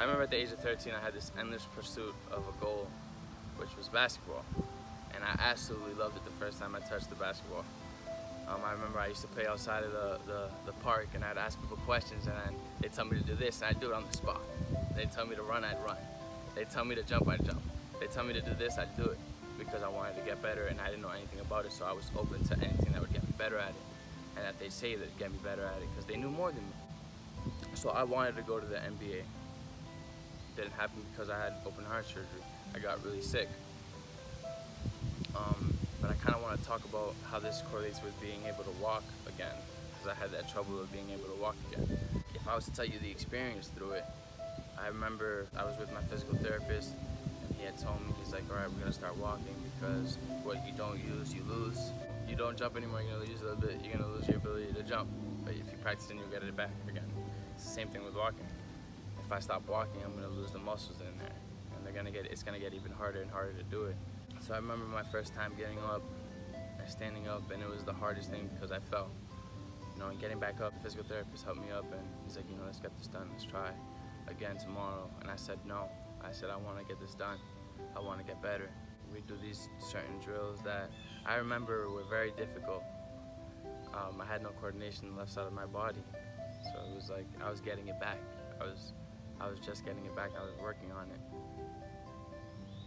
I remember at the age of 13, I had this endless pursuit of a goal, which was basketball. And I absolutely loved it the first time I touched the basketball. I remember I used to play outside of the park, and I'd ask people questions, and they'd tell me to do this, and I'd do it on the spot. They'd tell me to run, I'd run. They'd tell me to jump, I'd jump. They'd tell me to do this, I'd do it, because I wanted to get better, and I didn't know anything about it, so I was open to anything that would get me better at it, and that they'd say that would get me better at it, because they knew more than me. So I wanted to go to the NBA. Didn't happen because I had open heart surgery. I got really sick. But I kind of want to talk about how this correlates with being able to walk again, because I had that trouble of being able to walk again. If I was to tell you the experience through it, I remember I was with my physical therapist, and he had told me, he's like, all right, we're gonna start walking, because what you don't use, you lose. You don't jump anymore, you're gonna lose a little bit, you're gonna lose your ability to jump. But if you practice it, you'll get it back again. It's the same thing with walking. If I stop walking, I'm gonna lose the muscles in there, and it's gonna get even harder and harder to do it. So I remember my first time getting up and standing up, and it was the hardest thing because I fell. You know, and getting back up, the physical therapist helped me up, and he's like, you know, let's get this done, let's try again tomorrow. And I said no. I said I want to get this done. I want to get better. We do these certain drills that I remember were very difficult. I had no coordination on the left side of my body, so it was like I was getting it back. I was just getting it back. I was working on it.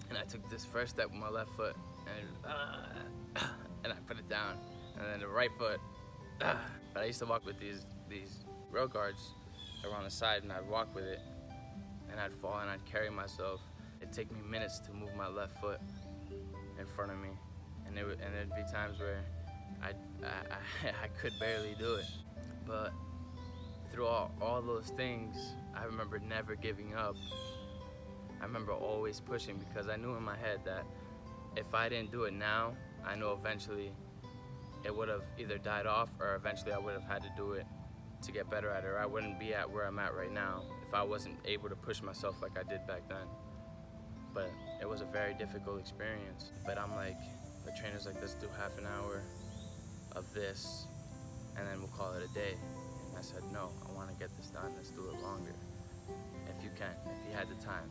And I took this first step with my left foot, and I put it down. And then the right foot, but I used to walk with these rail guards around the side, and I'd walk with it, and I'd fall, and I'd carry myself. It'd take me minutes to move my left foot in front of me, and there'd be times where I could barely do it. But through all those things, I remember never giving up. I remember always pushing, because I knew in my head that if I didn't do it now, I know eventually it would have either died off, or eventually I would have had to do it to get better at it, or I wouldn't be at where I'm at right now if I wasn't able to push myself like I did back then. But it was a very difficult experience. But I'm like, the trainer's like, let's do half an hour of this, and then we'll call it a day. And I said, no, I want to get this done, let's do it longer. If you can, if you had the time.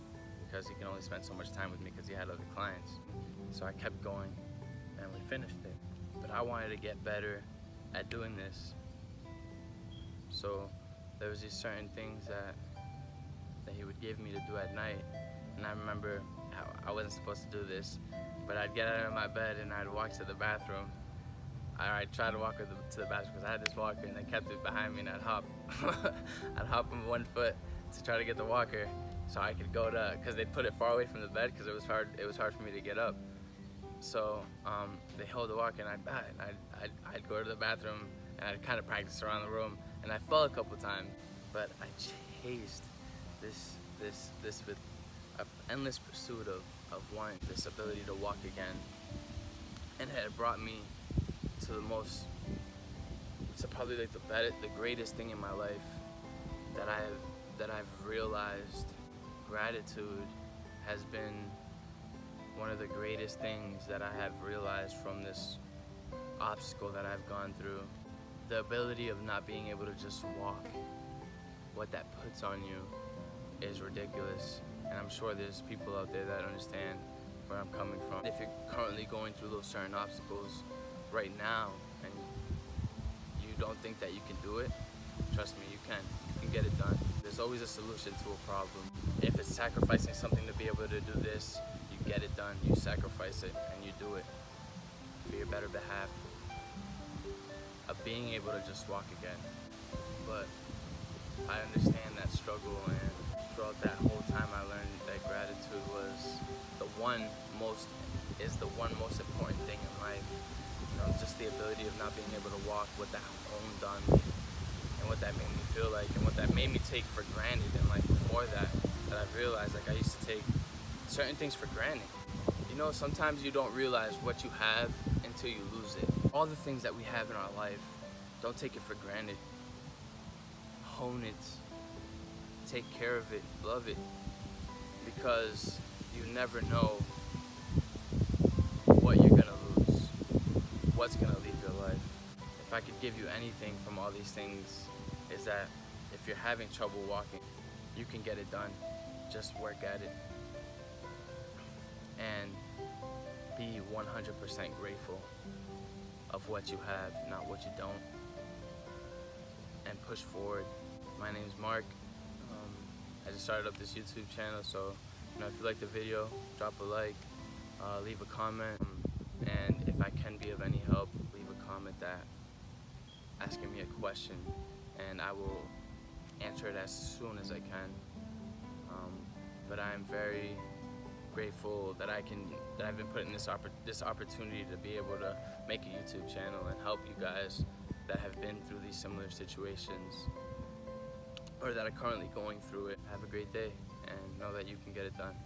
Because he can only spend so much time with me because he had other clients. So I kept going, and we finished it. But I wanted to get better at doing this. So there was these certain things that he would give me to do at night. And I remember how I wasn't supposed to do this, but I'd get out of my bed and I'd walk to the bathroom. I'd try to walk to the bathroom because I had this walker, and I kept it behind me, and I'd hop. I'd hop on one foot to try to get the walker, so I could go to, because they'd put it far away from the bed because it was hard for me to get up. So they held the walker, and I'd go to the bathroom, and I'd kind of practice around the room, and I fell a couple times, but I chased this with an endless pursuit of wanting this ability to walk again, and it had brought me to probably like the greatest thing in my life that I've realized. Gratitude has been one of the greatest things that I have realized from this obstacle that I've gone through. The ability of not being able to just walk, what that puts on you is ridiculous. And I'm sure there's people out there that understand where I'm coming from. If you're currently going through those certain obstacles right now and you don't think that you can do it, trust me, you can get it done. There's always a solution to a problem. If it's sacrificing something to be able to do this, you get it done, you sacrifice it, and you do it for your better behalf of being able to just walk again. But I understand that struggle, and throughout that whole time I learned that gratitude was the one most important thing in life. You know, just the ability of not being able to walk, what that owned on me, and what that made me feel like, and what that made me take for granted. And like before that I've realized, like I used to take certain things for granted. You know, sometimes you don't realize what you have until you lose it. All the things that we have in our life, don't take it for granted. Hone it, take care of it, love it, because you never know what you're gonna lose, what's gonna leave your life. If I could give you anything from all these things, is that if you're having trouble walking, You can get it done. Just work at it. And be 100% grateful of what you have, not what you don't. And push forward. My name's Mark. I just started up this YouTube channel, so if you like the video, drop a like, leave a comment, and if I can be of any help, leave a comment asking me a question, and I will answer it as soon as I can. But I am very grateful that I've been put in this opportunity to be able to make a YouTube channel and help you guys that have been through these similar situations or that are currently going through it. Have a great day and know that you can get it done.